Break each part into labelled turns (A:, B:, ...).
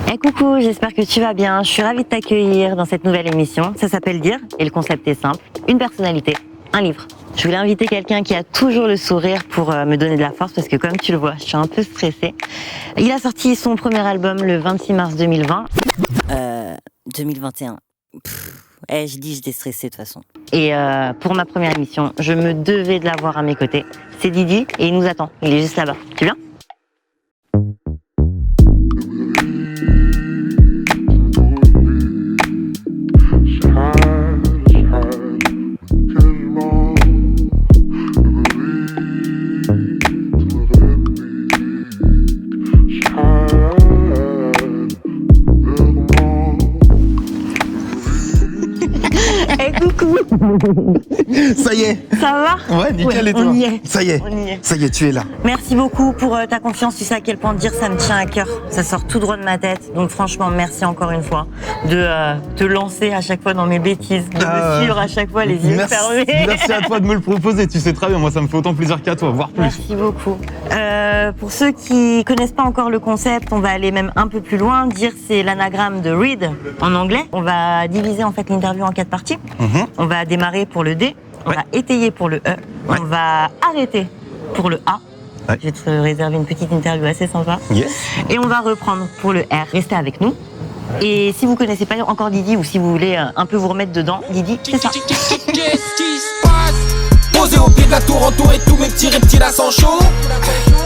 A: Hey coucou, j'espère que tu vas bien. Je suis ravie de t'accueillir dans cette nouvelle émission. Ça s'appelle Dire et le concept est simple. Une personnalité, un livre. Je voulais inviter quelqu'un qui a toujours le sourire pour me donner de la force parce que comme tu le vois, je suis un peu stressée. Il a sorti son premier album le 26 mars 2020. 2021. Je dis j'étais stressée de toute façon. Et pour ma première émission, je me devais de l'avoir à mes côtés. C'est Didi et il nous attend. Il est juste là-bas. Tu viens ? Coucou.
B: Ça y est.
A: Ça va ?
B: Ouais, nickel,
A: ouais,
B: et toi ?
A: On y est.
B: Ça y est.
A: On y est.
B: Ça y est, tu es là.
A: Merci beaucoup pour ta confiance. Tu sais à quel point Dire ça me tient à cœur. Ça sort tout droit de ma tête. Donc franchement, merci encore une fois de te lancer à chaque fois dans mes bêtises, de me suivre à chaque fois les yeux fermés.
B: Merci à toi de me le proposer. Tu sais très bien, moi ça me fait autant plaisir qu'à toi, voire plus.
A: Merci beaucoup. Pour ceux qui connaissent pas encore le concept, on va aller même un peu plus loin. Dire c'est l'anagramme de read en anglais. On va diviser en fait l'interview en 4 parties. On va démarrer pour le D, on va étayer pour le E, on va arrêter pour le A. Je vais te réserver une petite interview assez sympa.
B: Yes.
A: Et on va reprendre pour le R. Restez avec nous. Et si vous connaissez pas encore Didi ou si vous voulez un peu vous remettre dedans, Didi, c'est ça.
C: Qu'est-ce qui se passe? Posé au pied de la tour, entouré de tous mes petits reptiles à sang chaud.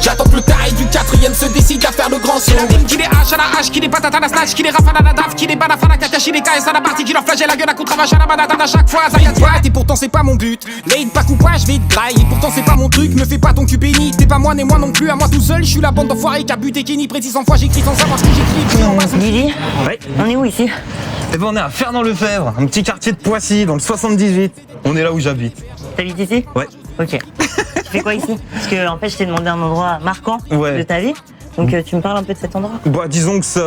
C: J'attends que le taré du 4ème se décide à faire le grand saut. Qui les hache à la hache, qui les patate à la snatch, qui les rafale à la daf, qui les balafre à la kakashi, les KS à la partie, qui leur flagelle la gueule à coup de cravache à la banane à chaque fois. Ça y a et pourtant c'est pas mon but. Raid pas coup pas, je vais te blague. Et pourtant c'est pas mon truc, me fais pas ton cul béni. T'es pas moi, ni moi non plus, à moi tout seul. Je suis la bande d'enfoirés qui a buté Kenny précis 100 fois. J'écris sans savoir ce que j'écris.
A: Didi,
B: Ouais.
A: on est où ici?
B: Eh ben on est à Fernand-Lefebvre, un petit quartier de Poissy, dans le 78. On est là où j'habite.
A: T'habites ici?
B: Ouais.
A: Ok. Tu fais quoi ici? Parce que en fait, je t'ai demandé un endroit marquant
B: Ouais.
A: de ta vie. Donc tu me parles un peu de cet endroit?
B: Bah disons que ça,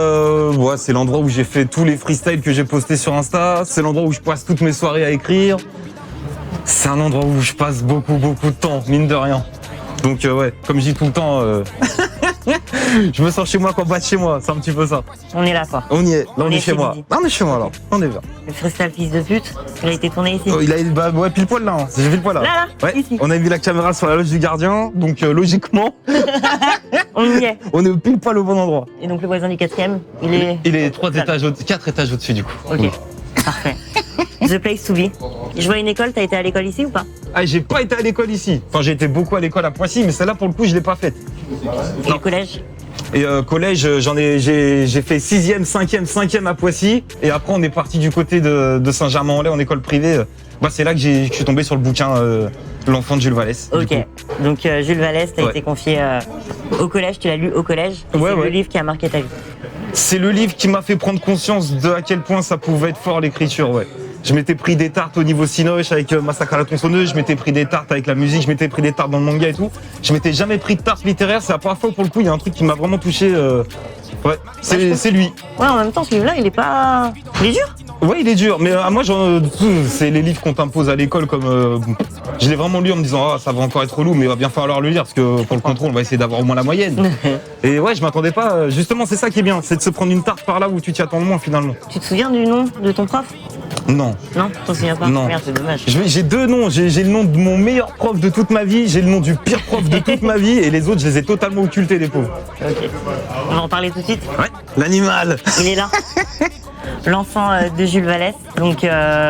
B: c'est l'endroit où j'ai fait tous les freestyles que j'ai postés sur Insta. C'est l'endroit où je passe toutes mes soirées à écrire. C'est un endroit où je passe beaucoup de temps, mine de rien. Donc ouais, comme je dis tout le temps, je me sens chez moi quand pas de chez moi, c'est un petit peu ça.
A: On est là, quoi.
B: On y est, là on
A: On
B: est
A: est
B: chez
A: chez
B: moi.
A: Didi.
B: Ah, on est chez moi alors, on est bien.
A: Le freestyle fils de pute, il a été tourné ici.
B: Oh, il a bah ouais, pile poil là, hein. J'ai pile poil là.
A: Là,
B: Ouais.
A: ici.
B: On a mis la caméra sur la loge du gardien, donc logiquement,
A: On y est.
B: on est pile poil au bon endroit.
A: Et donc le voisin du 4ème, il est...
B: Il est 4 étages au-dessus du coup.
A: Ok, parfait. The place to be. Je vois une école, t'as été à l'école ici ou pas?
B: Ah, j'ai pas été à l'école ici. Enfin, j'ai été beaucoup à l'école à Poissy, mais celle-là pour le coup, je l'ai pas faite.
A: Et le collège?
B: Et collège, j'ai fait 6e, 5e à Poissy. Et après, on est parti du côté de Saint-Germain-en-Laye en école privée. Bah, c'est là que je suis tombé sur le bouquin L'enfant de Jules Vallès.
A: Ok, donc Jules Vallès, t'as
B: Ouais.
A: été confié au collège, tu l'as lu au collège. Et
B: Ouais,
A: c'est
B: ouais.
A: le livre qui a marqué ta vie.
B: C'est le livre qui m'a fait prendre conscience de à quel point ça pouvait être fort l'écriture, ouais. Je m'étais pris des tartes au niveau cinoche avec Massacre à la tronçonneuse, je m'étais pris des tartes avec la musique, je m'étais pris des tartes dans le manga et tout. Je m'étais jamais pris de tartes littéraires, c'est la première fois où pour le coup il y a un truc qui m'a vraiment touché. Ouais, c'est lui.
A: Ouais, en même temps, ce livre-là, il est pas... Il est dur.
B: Ouais, il est dur, mais moi, c'est les livres qu'on t'impose à l'école comme. Je l'ai vraiment lu en me disant, ah, ça va encore être relou, mais il va bien falloir le lire parce que pour le contrôle, on va essayer d'avoir au moins la moyenne. Et ouais, je m'attendais pas. Justement, c'est ça qui est bien, c'est de se prendre une tarte par là où tu t'y attends le moins finalement.
A: Tu te souviens du nom de ton prof?
B: Non.
A: Non, tu t'en souviens pas?
B: Non.
A: Merde, c'est dommage.
B: J'ai 2 noms. J'ai le nom de mon meilleur prof de toute ma vie, j'ai le nom du pire prof de toute ma vie, et les autres, je les ai totalement occultés, les pauvres.
A: Ok. On va en parler tout de suite.
B: Ouais, l'animal.
A: Il est là. L'enfant de Jules Vallès. Donc,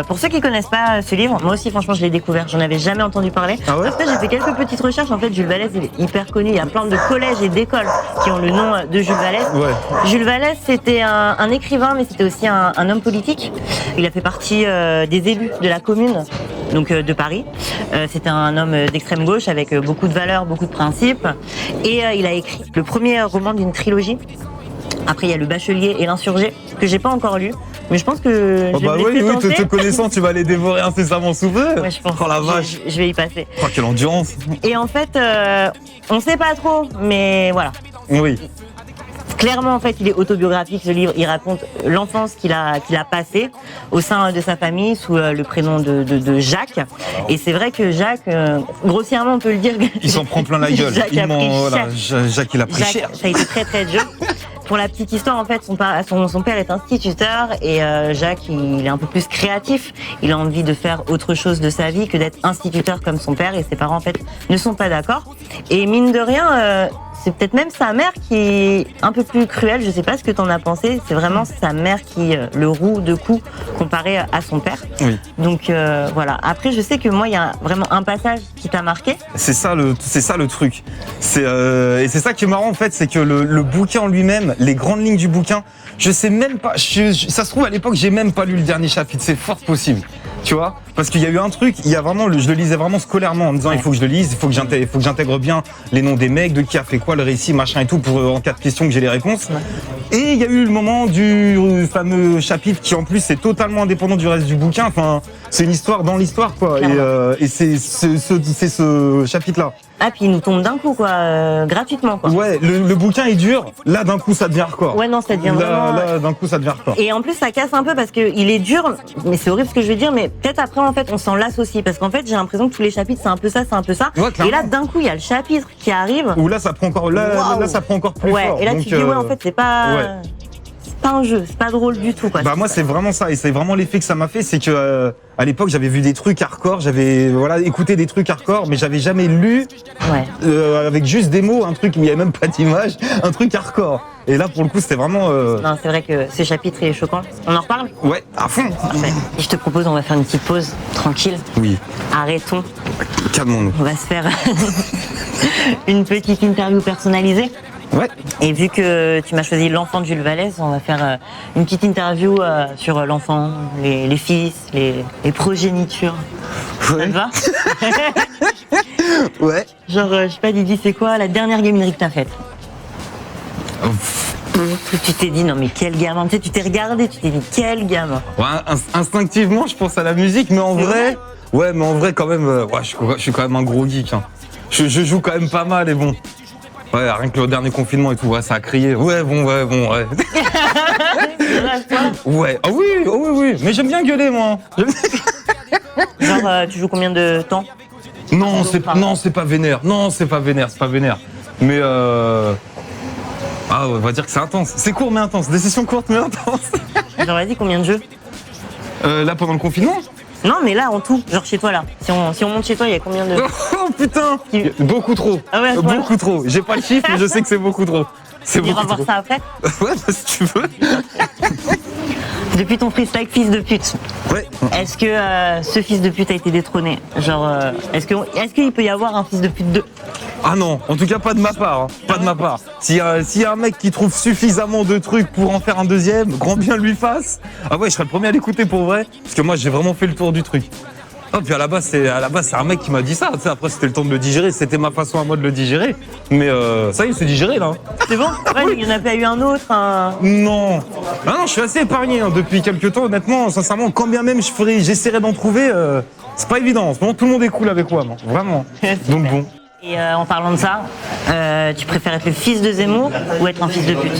A: pour ceux qui connaissent pas ce livre, moi aussi, franchement, je l'ai découvert. J'en avais jamais entendu parler.
B: Ah ouais?
A: Après, j'ai fait quelques petites recherches. En fait, Jules Vallès, il est hyper connu. Il y a plein de collèges et d'écoles qui ont le nom de Jules Vallès.
B: Ouais.
A: Jules Vallès, c'était un écrivain, mais c'était aussi un homme politique. Il a fait partie des élus de la commune, donc de Paris. C'était un homme d'extrême gauche avec beaucoup de valeurs, beaucoup de principes. Et il a écrit le premier roman d'une trilogie. Après, il y a Le Bachelier et L'Insurgé, que j'ai pas encore lu, mais je pense que
B: Oh
A: je
B: bah
A: vais me
B: oui,
A: laisser
B: oui,
A: tenter.
B: te connaissant, tu vas les dévorer incessamment sous peu.
A: Ouais, je pense.
B: Oh la vache.
A: Je vais y passer.
B: Oh, quelle endurance.
A: Et en fait, on sait pas trop, mais voilà.
B: Oui.
A: Clairement, en fait, il est autobiographique, ce livre. Il raconte l'enfance qu'il a passée au sein de sa famille sous le prénom de Jacques. Et c'est vrai que Jacques, grossièrement, on peut le dire.
B: Il s'en prend plein la gueule.
A: Jacques a pris
B: Voilà,
A: cher.
B: Jacques, il a pris
A: Jacques,
B: cher.
A: ça a été très très dur. pour la petite histoire, en fait, son père est instituteur et Jacques, il est un peu plus créatif. Il a envie de faire autre chose de sa vie que d'être instituteur comme son père et ses parents, en fait, ne sont pas d'accord. Et mine de rien, c'est peut-être même sa mère qui est un peu plus cruelle. Je sais pas ce que t'en as pensé. C'est vraiment sa mère qui le roue de coups comparé à son père.
B: Oui.
A: Donc voilà. Après, je sais que moi, il y a vraiment un passage qui t'a marqué.
B: C'est ça le truc. Et c'est ça qui est marrant en fait, c'est que le bouquin en lui-même, les grandes lignes du bouquin, je sais même pas. Ça se trouve à l'époque, j'ai même pas lu le dernier chapitre. C'est fort possible. Tu vois, parce qu'il y a eu un truc, je le lisais vraiment scolairement en me disant il faut que je le lise, il faut que j'intègre bien les noms des mecs, de qui a fait quoi, le récit, machin et tout, pour en cas de question que j'ai les réponses. Et il y a eu le moment du fameux chapitre qui en plus est totalement indépendant du reste du bouquin. Enfin, c'est une histoire dans l'histoire quoi. Et c'est ce chapitre-là.
A: Ah, puis il nous tombe d'un coup, quoi, gratuitement, quoi.
B: Ouais, le bouquin est dur, là d'un coup ça devient hardcore.
A: Ouais, non, ça devient vraiment.
B: Là d'un coup ça devient hardcore.
A: Et en plus, ça casse un peu parce qu'il est dur, mais c'est horrible ce que je vais dire, mais peut-être après, en fait, on s'en lasse aussi. Parce qu'en fait, j'ai l'impression que tous les chapitres, c'est un peu ça, c'est un peu ça.
B: Ouais,
A: et là, d'un coup, il y a le chapitre qui arrive.
B: Où là, ça prend encore, là, ça prend encore plus fort.
A: Et là,
B: donc,
A: tu te dis, ouais, en fait, c'est pas.
B: Ouais.
A: C'est pas un jeu, c'est pas drôle du tout, quoi.
B: Bah moi c'est vraiment ça et c'est vraiment l'effet que ça m'a fait, c'est que à l'époque j'avais vu des trucs hardcore, j'avais écouté des trucs hardcore, mais j'avais jamais lu avec juste des mots, un truc où il y avait même pas d'image, un truc hardcore. Et là pour le coup c'était vraiment.
A: Non, c'est vrai que ce chapitre est choquant. On en reparle ?
B: Ouais, à fond.
A: Parfait. Et je te propose, on va faire une petite pause, tranquille.
B: Oui.
A: Arrêtons.
B: Calmons-nous.
A: On va se faire une petite interview personnalisée.
B: Ouais.
A: Et vu que tu m'as choisi l'enfant de Jules Vallès, on va faire une petite interview sur l'enfant, les fils, les progénitures.
B: Ouais.
A: Ça te va?
B: Ouais.
A: Genre, je sais pas, Didi, c'est quoi la dernière gaminerie que t'as faite? Tu t'es dit, non mais quel gamin, tu sais, tu t'es regardé, tu t'es dit, quel gamin.
B: Ouais, instinctivement je pense à la musique, mais en vrai, ouais, mais en vrai quand même, je suis quand même un gros geek. Hein. Je joue quand même pas mal et bon. Ouais, rien que le dernier confinement et tout, ouais, ça a crié. Ouais. Ouais, ah oui, mais j'aime bien gueuler, moi.
A: Genre, tu joues combien de temps?
B: Non, c'est pas vénère. Non, c'est pas vénère. Mais ah, on va dire que c'est intense. C'est court mais intense. Des sessions courtes mais intenses.
A: Genre, vas-y, combien de jeux?
B: Là, pendant le confinement?
A: Non, mais là, en tout, genre chez toi, là. Si on monte chez toi, il y a combien de...
B: Oh putain, beaucoup trop.
A: Ah ouais,
B: beaucoup trop. J'ai pas le chiffre, mais je sais que c'est beaucoup trop. C'est
A: On ira
B: beaucoup
A: voir
B: trop.
A: ça après.
B: Ouais, bah, si tu veux.
A: Depuis ton freestyle fils de pute,
B: Ouais.
A: est-ce que ce fils de pute a été détrôné? Genre, est-ce qu'il peut y avoir un fils de pute 2?
B: Ah non, en tout cas pas de ma part. Hein. Pas de ma part. S'il y a un mec qui trouve suffisamment de trucs pour en faire un deuxième, grand bien lui fasse. Ah ouais, je serais le premier à l'écouter pour vrai. Parce que moi j'ai vraiment fait le tour du truc. Oh, puis à la base c'est un mec qui m'a dit ça. Tu sais, après c'était le temps de le digérer, c'était ma façon à moi de le digérer. Mais ça y est, c'est digéré là.
A: C'est bon? Ouais, il n'y en a pas eu un autre,
B: Non. Ah non, je suis assez épargné hein, depuis quelques temps, honnêtement, sincèrement, quand bien même j'essaierai d'en trouver, c'est pas évident. En ce moment, tout le monde est cool avec moi, moi. Vraiment. Donc bon.
A: Et en parlant de ça, tu préfères être le fils de Zemmour ou être un fils de pute?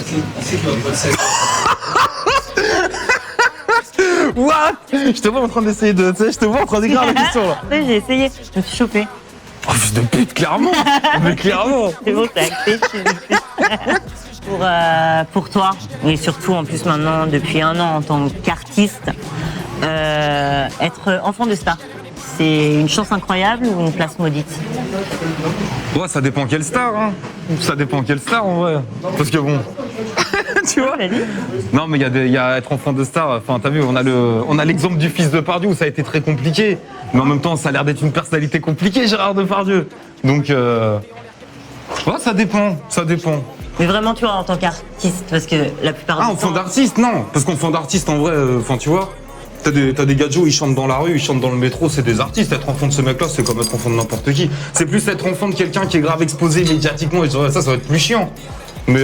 B: What? Je te vois en train d'essayer de. Tu sais, je te vois en train d'écrire la question là.
A: Ouais, j'ai essayé, je me suis chopée.
B: Oh, fils de pute, clairement. Mais clairement.
A: C'est bon, t'as acté, fils de pute. Pour toi, et surtout en plus maintenant depuis un an en tant qu'artiste, être enfant de star, c'est une chance incroyable ou une place maudite?
B: Ouais, ça dépend quelle star, hein. Ça dépend quelle star en vrai. Parce que bon. Tu vois? Non, mais il y a être enfant de star. Enfin, t'as vu, on a l'exemple du fils de Pardieu où ça a été très compliqué. Mais en même temps, ça a l'air d'être une personnalité compliquée, Gérard Depardieu. Donc, ouais, ça dépend.
A: Mais vraiment, tu vois, en tant qu'artiste, parce que la plupart du temps...
B: enfant d'artiste, non. Parce qu'enfant d'artiste, en vrai, enfin, tu vois, t'as des gadgets, ils chantent dans la rue, ils chantent dans le métro, c'est des artistes. Être enfant de ce mec-là, c'est comme être enfant de n'importe qui. C'est plus être enfant de quelqu'un qui est grave exposé médiatiquement, et ça va être plus chiant. Mais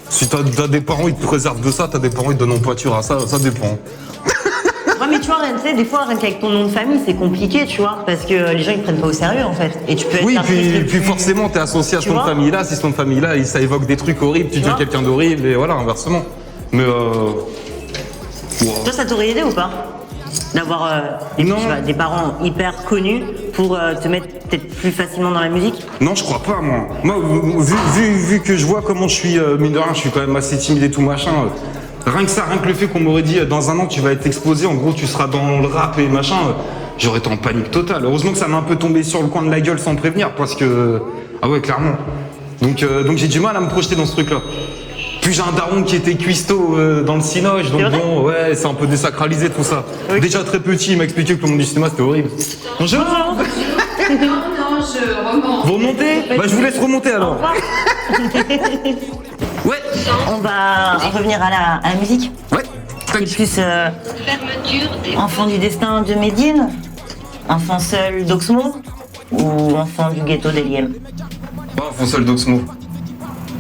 B: si t'as des parents, ils te préservent de ça, t'as des parents, ils te donnent en pâture à ça, ça dépend.
A: Ouais, mais tu vois, tu sais, des fois, rien qu'avec ton nom de famille, c'est compliqué, tu vois, parce que les gens, ils prennent pas au sérieux, en fait. Et tu peux être
B: oui,
A: l'artiste
B: puis forcément, t'es associé à ce nom de famille-là. Si ce nom de famille-là, ça évoque des trucs horribles, tu deviens quelqu'un d'horrible, et voilà, inversement. Mais
A: Toi, ça t'aurait aidé ou pas? D'avoir
B: Non.
A: des parents hyper connus pour te mettre peut-être plus facilement dans la musique?
B: Non, je crois pas, moi. Moi, vu que je vois comment je suis, mine de rien, je suis quand même assez timide et tout machin. Rien que ça, rien que le fait qu'on m'aurait dit dans un an tu vas être exposé, en gros tu seras dans le rap et machin, j'aurais été en panique totale. Heureusement que ça m'a un peu tombé sur le coin de la gueule sans prévenir, parce que ah ouais, clairement. Donc j'ai du mal à me projeter dans ce truc-là. Puis j'ai un daron qui était cuistot dans le cinoche, donc bon, ouais, c'est un peu désacralisé tout ça.
A: Oui.
B: Déjà très petit, il m'a expliqué que le monde du cinéma c'était horrible. Bonjour.
D: Non, je remonte.
B: Vous remontez? Bah je vous laisse remonter alors. Ouais.
A: On va revenir à la musique.
B: Ouais.
A: T'es plus enfant du destin de Médine, enfant seul d'Oxmo ou enfant du ghetto d'Eliem?
B: Pas l'enfant seul d'Oxmo.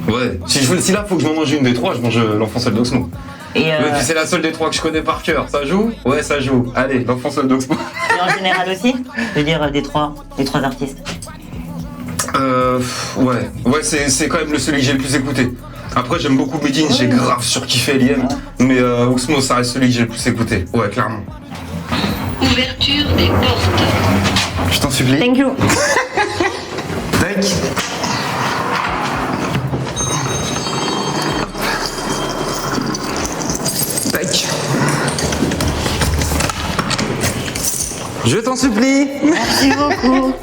B: Ouais. Si là faut que je m'en mange une des trois, je mange l'enfant seul d'Oxmo.
A: Et,
B: Ouais, puis c'est la seule des trois que je connais par cœur. Ça joue? Ouais, ça joue. Allez, l'enfant seul d'Oxmo.
A: et en général aussi, je veux dire des trois artistes.
B: Ouais, c'est quand même celui que j'ai le plus écouté. Après, j'aime beaucoup Medine, j'ai grave surkiffé Eliem, mais Oxmo, ça reste celui que j'ai le plus écouté. Ouais, clairement.
E: Ouverture des portes.
B: Je t'en supplie.
A: Thank you.
B: Tac. Tac. Je t'en supplie.
A: Merci beaucoup.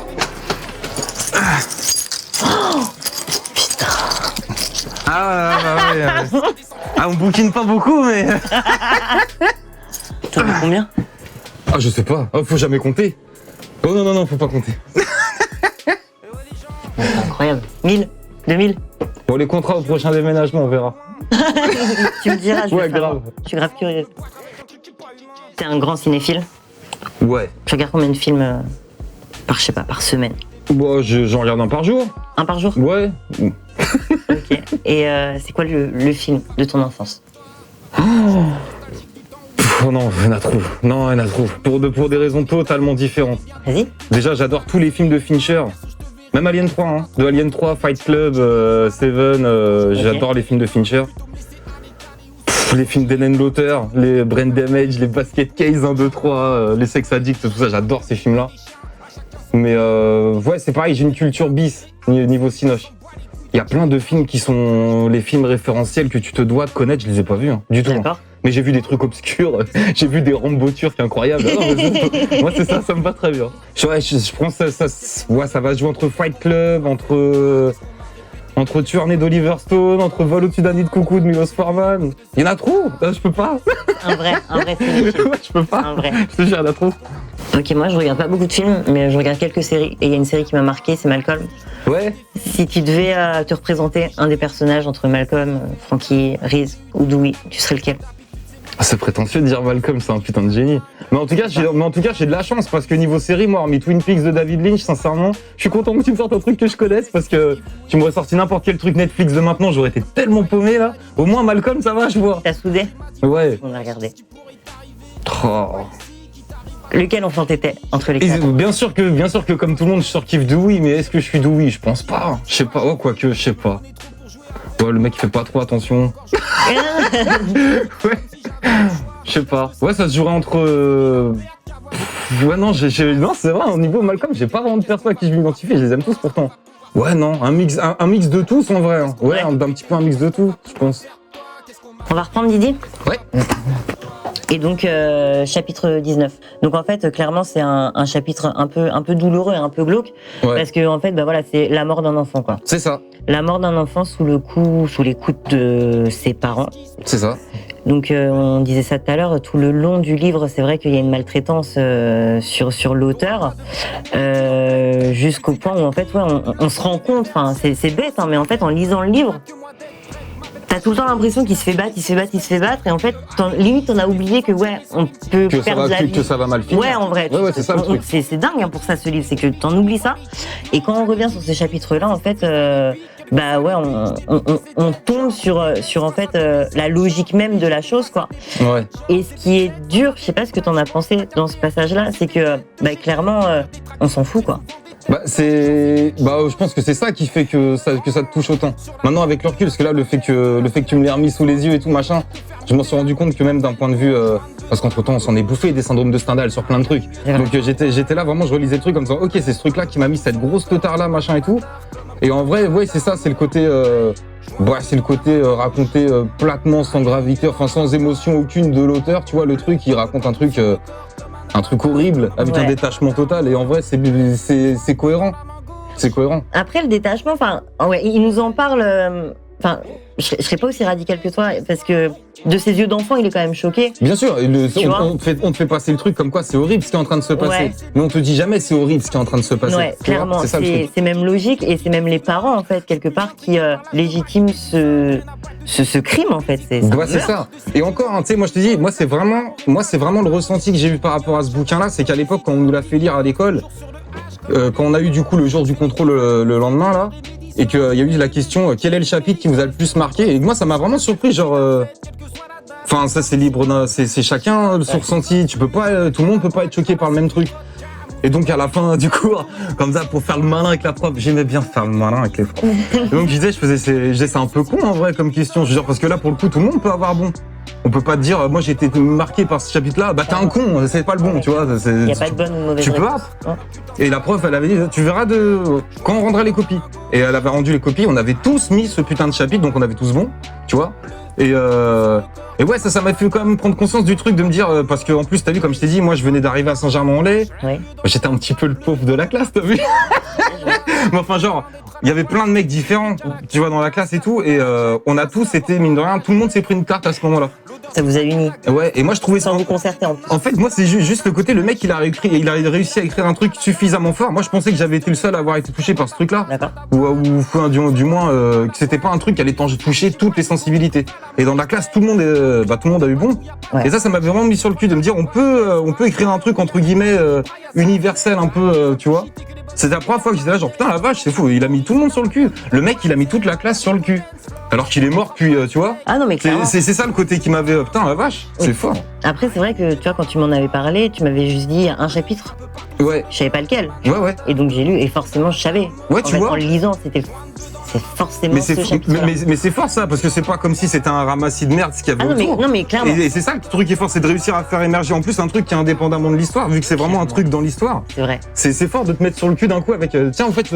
B: Ah, on bouquine pas beaucoup, mais.
A: T'en as combien?
B: Ah, je sais pas. Oh, faut jamais compter. Oh non, faut pas compter.
A: Incroyable. 1000? 2000?
B: Bon, les contrats au prochain déménagement, on verra.
A: Tu me diras, je vais
B: Ouais,
A: savoir.
B: grave.
A: Je suis grave curieuse. T'es un grand cinéphile?
B: Ouais.
A: Tu regardes combien de films par, je sais pas, par semaine?
B: Bon, j'en regarde un par jour.
A: Un par jour?
B: Ouais.
A: Ok. Et c'est quoi le film de ton enfance?
B: Oh non, il y en a trop. Non, il y en a trop. Pour des raisons totalement différentes.
A: Vas-y.
B: Déjà, j'adore tous les films de Fincher. Même Alien 3, hein. De Alien 3, Fight Club, Seven, j'adore les films de Fincher. Les films d'Helen Lauter, les Brain Damage, les Basket Case 1, 2, 3, les Sex Addicts, tout ça, j'adore ces films-là. Mais ouais, c'est pareil, j'ai une culture bis niveau cinoche. Il y a plein de films qui sont les films référentiels que tu te dois de connaître, je les ai pas vus, hein, du tout.
A: D'accord.
B: Mais j'ai vu des trucs obscurs, j'ai vu des Rambo turcs incroyables. Moi, c'est ça me va très bien. Je pense que ça va se jouer entre Fight Club, entre Tuerney d'Oliver Stone, entre Vol au-dessus d'un nid de coucou de Milos Forman. Il y en a trop, je peux pas.
A: Un vrai cinéphile.
B: Ouais, je peux pas.
A: Un vrai.
B: Je te jure, il y en a trop.
A: Ok, moi je regarde pas beaucoup de films, mais je regarde quelques séries. Et il y a une série qui m'a marqué, c'est Malcolm.
B: Ouais.
A: Si tu devais te représenter un des personnages entre Malcolm, Frankie, Reese ou Dewey, tu serais lequel?
B: C'est prétentieux de dire Malcolm, c'est un putain de génie. Mais en tout cas, j'ai de la chance parce que niveau série, moi, hormis Twin Peaks de David Lynch, sincèrement, je suis content que tu me sortes un truc que je connaisse parce que tu m'aurais sorti n'importe quel truc Netflix de maintenant, j'aurais été tellement paumé là. Au moins Malcolm, ça va, je vois.
A: T'as soudé?
B: Ouais.
A: On a regardé.
B: Oh.
A: Lequel enfant t'étais entre les quatre?
B: Bien sûr que comme tout le monde, je surkiffe Dewey, mais est-ce que je suis Dewey? Je pense pas. Je sais pas. Oh, quoique, je sais pas. Ouais, le mec il fait pas trop attention. Ouais. Je sais pas. Ouais, ça se jouerait entre. Ouais, non, non, c'est vrai, au niveau Malcolm, j'ai pas vraiment de perso à qui je m'identifie, je les aime tous pourtant. Ouais, non, un mix de tous en vrai. Hein. Ouais, un petit peu un mix de tout, je pense.
A: On va reprendre Didier?
B: Ouais.
A: Et donc, chapitre 19. Donc en fait, clairement, c'est un chapitre un peu douloureux et un peu glauque.
B: Ouais.
A: Parce que en fait, bah voilà, c'est la mort d'un enfant, quoi.
B: C'est ça.
A: La mort d'un enfant sous les coups de ses parents.
B: C'est ça.
A: Donc on disait ça tout à l'heure, tout le long du livre, c'est vrai qu'il y a une maltraitance sur l'auteur, jusqu'au point où en fait, ouais, on se rend compte, enfin c'est bête, hein, mais en fait en lisant le livre, t'as tout le temps l'impression qu'il se fait battre, et en fait, limite on a oublié que ouais, on peut perdre la vie.
B: Que ça va mal finir.
A: Ouais, en vrai.
B: Ouais, c'est ça le truc.
A: C'est dingue hein, pour ça ce livre, c'est que t'en oublies ça. Et quand on revient sur ces chapitres-là, en fait, bah ouais, on tombe sur en fait la logique même de la chose, quoi.
B: Ouais.
A: Et ce qui est dur, je sais pas ce que t'en as pensé dans ce passage-là, c'est que bah clairement, on s'en fout, quoi.
B: Je pense que c'est ça qui fait que ça te touche autant. Maintenant avec le recul, parce que là le fait que tu me l'aies remis sous les yeux et tout machin, Je m'en suis rendu compte que même d'un point de vue, parce qu'entre-temps, on s'en est bouffé des syndromes de Stendhal sur plein de trucs. Donc j'étais là, vraiment, je relisais le truc en me disant, ok, c'est ce truc-là qui m'a mis cette grosse teutard-là, machin et tout. Et en vrai, ouais, c'est ça, c'est le côté... raconter platement, sans gravité, enfin sans émotion aucune de l'auteur, tu vois, le truc, il raconte un truc horrible, avec un détachement total, et en vrai, c'est cohérent. C'est cohérent.
A: Après, le détachement, enfin, ouais, il nous en parle. Enfin, je serais pas aussi radical que toi, parce que de ses yeux d'enfant, il est quand même choqué.
B: Bien sûr, on te fait passer le truc comme quoi c'est horrible ce qui est en train de se passer.
A: Ouais.
B: Mais on te dit jamais c'est horrible ce qui est en train de se passer.
A: Ouais, clairement.
B: C'est ça le truc.
A: C'est même logique, et c'est même les parents, en fait, quelque part, qui légitiment ce crime, en fait.
B: C'est ça. Et encore, hein, tu sais, moi je te dis, moi c'est vraiment le ressenti que j'ai eu par rapport à ce bouquin-là, c'est qu'à l'époque, quand on nous l'a fait lire à l'école, quand on a eu du coup le jour du contrôle le lendemain là, et qu'il y a eu la question quel est le chapitre qui vous a le plus marqué, et moi ça m'a vraiment surpris, genre enfin ça c'est libre, c'est chacun son ressenti, tu peux pas, tout le monde peut pas être choqué par le même truc. Et donc à la fin du cours, comme ça pour faire le malin avec la prof, j'aimais bien faire le malin avec les profs. Et donc je disais c'est un peu con en vrai comme question, je veux dire, parce que là pour le coup tout le monde peut avoir bon. On peut pas te dire, moi j'ai été marqué par ce chapitre-là, bah t'es un con, c'est pas le bon, tu vois.
A: Il y a pas de bonne ou de mauvaise réponse.
B: Tu peux. Et la prof, elle avait dit, tu verras quand on rendra les copies. Et elle avait rendu les copies, on avait tous mis ce putain de chapitre, donc on avait tous bon, tu vois. Et ouais, ça m'a fait quand même prendre conscience du truc, de me dire, parce que en plus, t'as vu, comme je t'ai dit, moi je venais d'arriver à Saint-Germain-en-Laye.
A: Oui.
B: J'étais un petit peu le pauvre de la classe, t'as vu. Mais enfin, genre, il y avait plein de mecs différents, tu vois, dans la classe et tout, et on a tous été, mine de rien, tout le monde s'est pris une carte à ce moment-là.
A: Ça vous a unis.
B: Ouais, et moi je trouvais ça...
A: Sans vous concerter en plus.
B: En fait, moi c'est juste le côté, le mec il a réussi à écrire un truc suffisamment fort. Moi je pensais que j'avais été le seul à avoir été touché par ce truc-là.
A: D'accord.
B: Ou du moins que c'était pas un truc qui allait toucher toutes les sensibilités. Et dans la classe, tout le monde a eu bon.
A: Ouais.
B: Et ça m'avait vraiment mis sur le cul de me dire, on peut écrire un truc entre guillemets universel un peu, tu vois. C'était la première fois que j'étais là, genre putain la vache, c'est fou, il a mis tout le monde sur le cul. Le mec, il a mis toute la classe sur le cul. Alors qu'il est mort, puis tu vois.
A: Ah non, mais clairement.
B: C'est ça le côté qui m'avait, putain la vache, c'est fort.
A: Après, c'est vrai que tu vois, quand tu m'en avais parlé, tu m'avais juste dit un chapitre.
B: Ouais.
A: Je savais pas lequel.
B: Ouais.
A: Et donc j'ai lu, et forcément je savais.
B: Ouais, tu vois.
A: En le lisant, c'est forcément
B: mais
A: ce chapitre.
B: Mais c'est fort ça, parce que c'est pas comme si c'était un ramassis de merde ce qu'il y avait autour.
A: Non mais clairement.
B: Et c'est ça le truc qui est fort, c'est de réussir à faire émerger en plus un truc qui est indépendamment de l'histoire, vu que c'est vraiment un truc dans l'histoire.
A: C'est vrai.
B: C'est fort de te mettre sur le cul d'un coup avec, tiens en fait...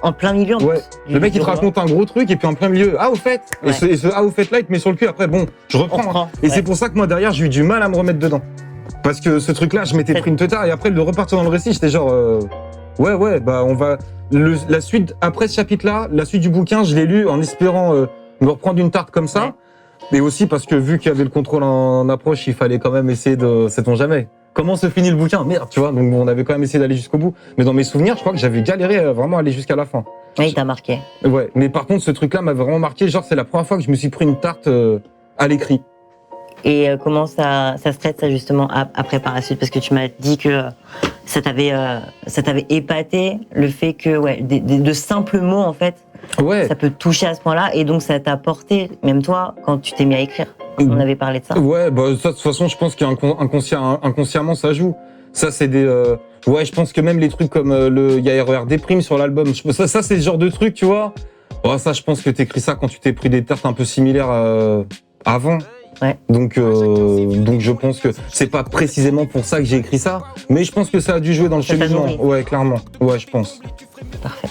A: En plein milieu.
B: Ouais. Le mec il te raconte un gros truc et puis en plein milieu, ah au fait. Ouais. Et ce ah au fait là il te met sur le cul, après bon, je reprends. Et c'est pour ça que moi derrière j'ai eu du mal à me remettre dedans. Parce que ce truc là je m'étais pris une teutard et après de repartir dans le récit j'étais genre... Ouais, bah on va... La suite, après ce chapitre-là, la suite du bouquin, je l'ai lu en espérant me reprendre une tarte comme ça. Mais aussi parce que vu qu'il y avait le contrôle en approche, il fallait quand même essayer de... Sait-on jamais. Comment se finit le bouquin? Merde, tu vois. Donc on avait quand même essayé d'aller jusqu'au bout. Mais dans mes souvenirs, je crois que j'avais galéré à vraiment aller jusqu'à la fin.
A: Oui, il t'a marqué.
B: Ouais, mais par contre, ce truc-là m'avait vraiment marqué. Genre, c'est la première fois que je me suis pris une tarte à l'écrit.
A: Et comment ça se traite ça justement après par la suite, parce que tu m'as dit que ça t'avait épaté le fait que de simples mots en fait, ça peut toucher à ce point-là, et donc ça t'a porté même toi quand tu t'es mis à écrire. On avait parlé de ça.
B: Ouais, bah ça de toute façon je pense qu'inconsciemment ça joue. Ça c'est des je pense que même les trucs comme il y a RER sur l'album, ça c'est le genre de truc, tu vois. Oh, ça je pense que t'écris ça quand tu t'es pris des tartes un peu similaires avant.
A: Ouais.
B: Donc je pense que c'est pas précisément pour ça que j'ai écrit ça, mais je pense que ça a dû jouer dans le cheminement. Ouais, clairement. Ouais, je pense.
A: Parfait.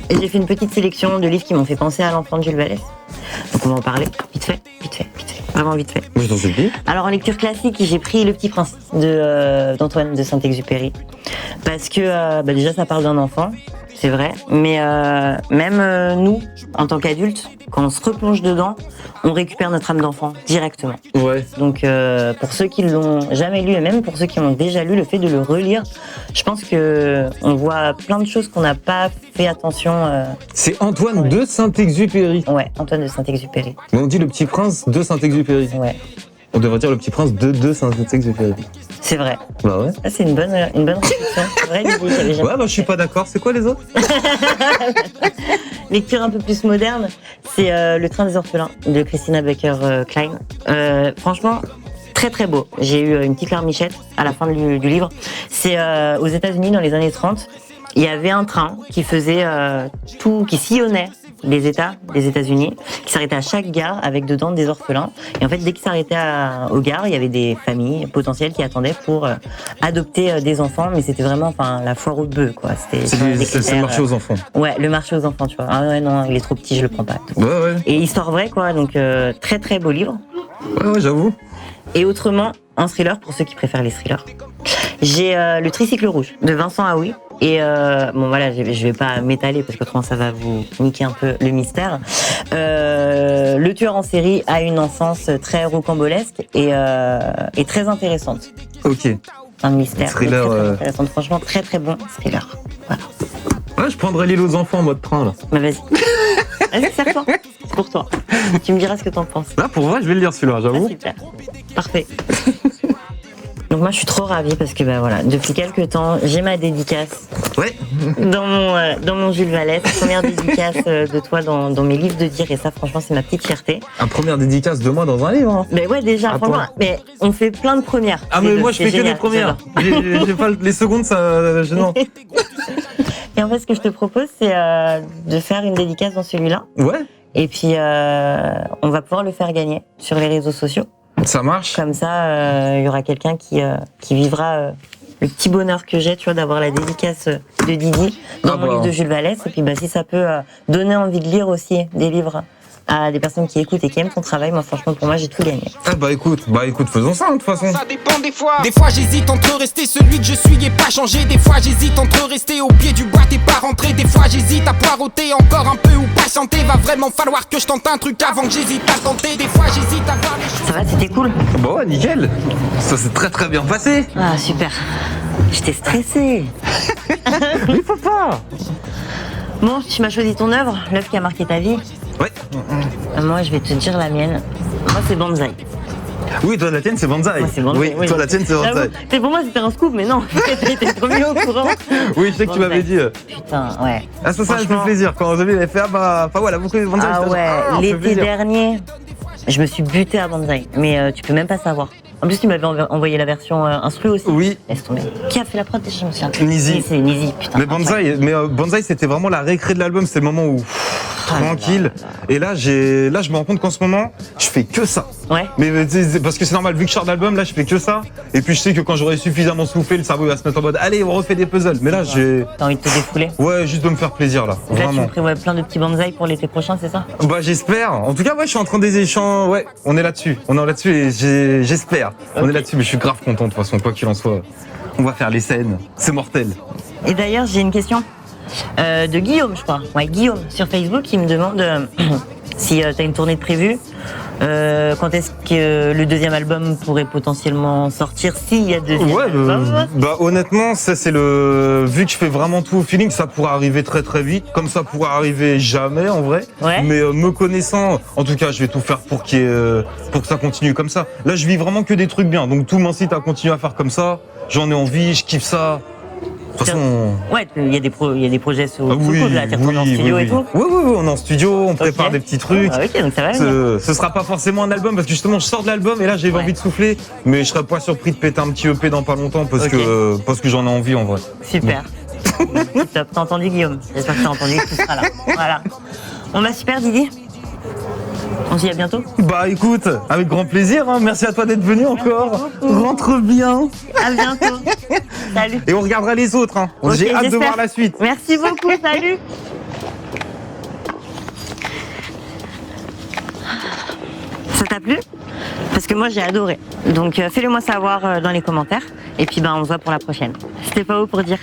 A: Et j'ai fait une petite sélection de livres qui m'ont fait penser à l'enfant de Jules Vallès. Donc on va en parler vite fait. Vraiment vite fait.
B: Oui, je t'en supplie.
A: Alors en lecture classique, j'ai pris Le Petit Prince d'Antoine de Saint-Exupéry. Parce que déjà ça parle d'un enfant, c'est vrai, mais même nous, en tant qu'adultes, quand on se replonge dedans, on récupère notre âme d'enfant directement.
B: Ouais.
A: Donc pour ceux qui l'ont jamais lu, et même pour ceux qui l'ont déjà lu, le fait de le relire, je pense que on voit plein de choses qu'on n'a pas fait attention.
B: C'est Antoine de Saint-Exupéry.
A: Ouais, Antoine de Saint-Exupéry.
B: Mais on dit Le Petit Prince de Saint-Exupéry.
A: Ouais.
B: On devrait dire Le Petit Prince de Saint-Exupéry.
A: C'est vrai.
B: Bah ouais.
A: Ah, c'est une bonne réflexion. C'est vrai, j'avais jamais...
B: Ouais, bah je suis pas d'accord. C'est quoi les autres?
A: Lecture un peu plus moderne, c'est Le Train des Orphelins de Christina Becker-Klein. Franchement, très très beau. J'ai eu une petite larmichette à la fin du livre. C'est aux États-Unis dans les années 30. Il y avait un train qui faisait qui sillonnait des États des États-Unis qui s'arrêtait à chaque gare avec dedans des orphelins. Et en fait, dès qu'ils s'arrêtaient aux gares, il y avait des familles potentielles qui attendaient pour adopter des enfants, mais c'était vraiment la foire aux bœufs, quoi.
B: C'est le marché aux enfants.
A: Ouais, le marché aux enfants, tu vois. Ah ouais, non, il est trop petit, je le prends pas.
B: Ouais.
A: Et histoire vraie, quoi. Donc très très beau livre.
B: Ouais, j'avoue.
A: Et autrement, un thriller pour ceux qui préfèrent les thrillers. J'ai le Tricycle rouge de Vincent Aoui. Et bon voilà, je vais pas m'étaler parce qu'autrement ça va vous niquer un peu le mystère. Le tueur en série a une enfance très rocambolesque et très intéressante.
B: Ok.
A: Un mystère.
B: Thriller.
A: Très intéressant. Franchement, très très bon thriller. Voilà.
B: Ouais, je prendrais l'île aux enfants en mode train là.
A: Bah vas-y. Vas-y, serre-toi. C'est pour toi. Tu me diras ce que t'en penses.
B: Là, pour vrai, je vais le lire celui-là, j'avoue.
A: Ah, super. Parfait. Donc moi je suis trop ravie parce que voilà, depuis quelques temps, j'ai ma dédicace
B: Ouais.
A: dans mon Jules Vallès, première dédicace de toi dans mes livres de dire et ça franchement c'est ma petite fierté.
B: Un première dédicace de moi dans un livre. Hein.
A: Mais ouais déjà
B: Attends.
A: franchement, mais on fait plein de premières.
B: Ah
A: Les
B: mais
A: deux,
B: moi je
A: c'est
B: fais que
A: génial,
B: des premières.
A: j'adore.
B: J'ai pas les secondes, ça gênant.
A: Et en fait ce que je te propose c'est de faire une dédicace dans celui-là.
B: Ouais.
A: Et puis on va pouvoir le faire gagner sur les réseaux sociaux.
B: Ça marche.
A: Comme ça, il y aura quelqu'un qui vivra le petit bonheur que j'ai, tu vois, d'avoir la dédicace de Didi dans mon livre de Jules Vallès. Et puis, si ça peut donner envie de lire aussi des livres à des personnes qui écoutent et qui aiment ton travail, moi, franchement, pour moi, j'ai tout gagné.
B: Ah bah écoute, faisons ça de toute façon.
C: Ça dépend des fois. Des fois j'hésite entre rester celui que je suis et pas changer. Des fois j'hésite entre rester au pied du boîte et pas rentrer. Des fois j'hésite à poireauter encore un peu ou patienter. Va vraiment falloir que je tente un truc avant que j'hésite à tenter. Des fois j'hésite à voir les choses.
A: Ça va, c'était cool?
B: Bon, ouais, nickel. Ça s'est très très bien passé.
A: Ah, super. J'étais stressée.
B: Mais faut pas.
A: Bon, tu m'as choisi ton œuvre, l'œuvre qui a marqué ta vie.
B: Ouais.
A: Moi, je vais te dire la mienne. Moi, c'est Banzai.
B: Oui, toi la tienne c'est Banzai.
A: Moi, c'est Banzai.
B: Oui, toi la tienne c'est Banzai.
A: J'avoue, pour moi, c'était un scoop, mais non. T'étais le premier au courant.
B: Oui, je sais que tu m'avais dit.
A: Putain, ouais.
B: Ah ça me fait
A: Franchement.
B: plaisir. Quand Jamie avait fait voilà, vous connaissez Banzai.
A: Ah
B: j'étais
A: ouais,
B: genre, ça fait
A: l'été
B: plaisir.
A: dernier, je me suis butée à Banzai. Mais tu peux même pas savoir. En plus, tu m'avais envoyé la version instru aussi.
B: Oui.
A: Laisse tomber. Qui a fait la prod déjà, je me souviens.
B: Nizi.
A: C'est Nizi, putain.
B: Mais Banzai, c'était vraiment la récré de l'album, c'était le moment où tranquille. Et là, je me rends compte qu'en ce moment, je fais que ça.
A: Ouais.
B: Mais parce que c'est normal, vu que je sors d'album, là, je fais que ça. Et puis je sais que quand j'aurai suffisamment soufflé, le cerveau va se mettre en mode, allez, on refait des puzzles. Mais là,
A: T'as envie de te défouler.
B: ouais, juste de me faire plaisir là,
A: Donc là, tu
B: vraiment.
A: me prévois plein de petits Banzai pour l'été prochain, c'est ça?
B: Bah j'espère. En tout cas, ouais, je suis en train ouais, on est là-dessus. On est là-dessus et j'espère. On est là-dessus, mais je suis grave content de toute façon, quoi qu'il en soit. On va faire les scènes, c'est mortel.
A: Et d'ailleurs, j'ai une question de Guillaume, je crois. Ouais, Guillaume, sur Facebook, qui me demande si t'as une tournée de prévue. Quand est-ce que le deuxième album pourrait potentiellement sortir, s'il y a deuxième album?
B: Bah honnêtement, ça c'est vu que je fais vraiment tout au feeling, ça pourrait arriver très très vite, comme ça pourrait arriver jamais en vrai.
A: Ouais.
B: Mais me connaissant, en tout cas, je vais tout faire pour que ça continue comme ça. Là, je vis vraiment que des trucs bien, donc tout m'incite à continuer à faire comme ça. J'en ai envie, je kiffe ça. De toute façon.
A: Ouais, il y a des projets sous
B: Ah oui,
A: coude, là, t'es retourné en studio et tout.
B: Oui, on est en studio, on prépare des petits trucs.
A: Ah, ok, donc ça va venir.
B: Ce sera pas forcément un album parce que justement je sors de l'album et là j'ai envie de souffler, mais je serais pas surpris de péter un petit EP dans pas longtemps parce que j'en ai envie en vrai.
A: Super. Top, t'as entendu Guillaume? J'espère que t'as entendu, tu seras là. Voilà. On va super Didi. On se dit à bientôt.
B: Bah écoute, avec grand plaisir, hein. Merci à toi d'être venu encore. Rentre bien.
A: À bientôt. Salut.
B: Et on regardera les autres, hein.
A: Ok,
B: J'ai hâte de
A: j'espère.
B: voir la suite.
A: Merci beaucoup, salut. Ça t'a plu? Parce que moi j'ai adoré. Donc fais-le moi savoir dans les commentaires. Et puis on se voit pour la prochaine. C'était pas haut pour dire.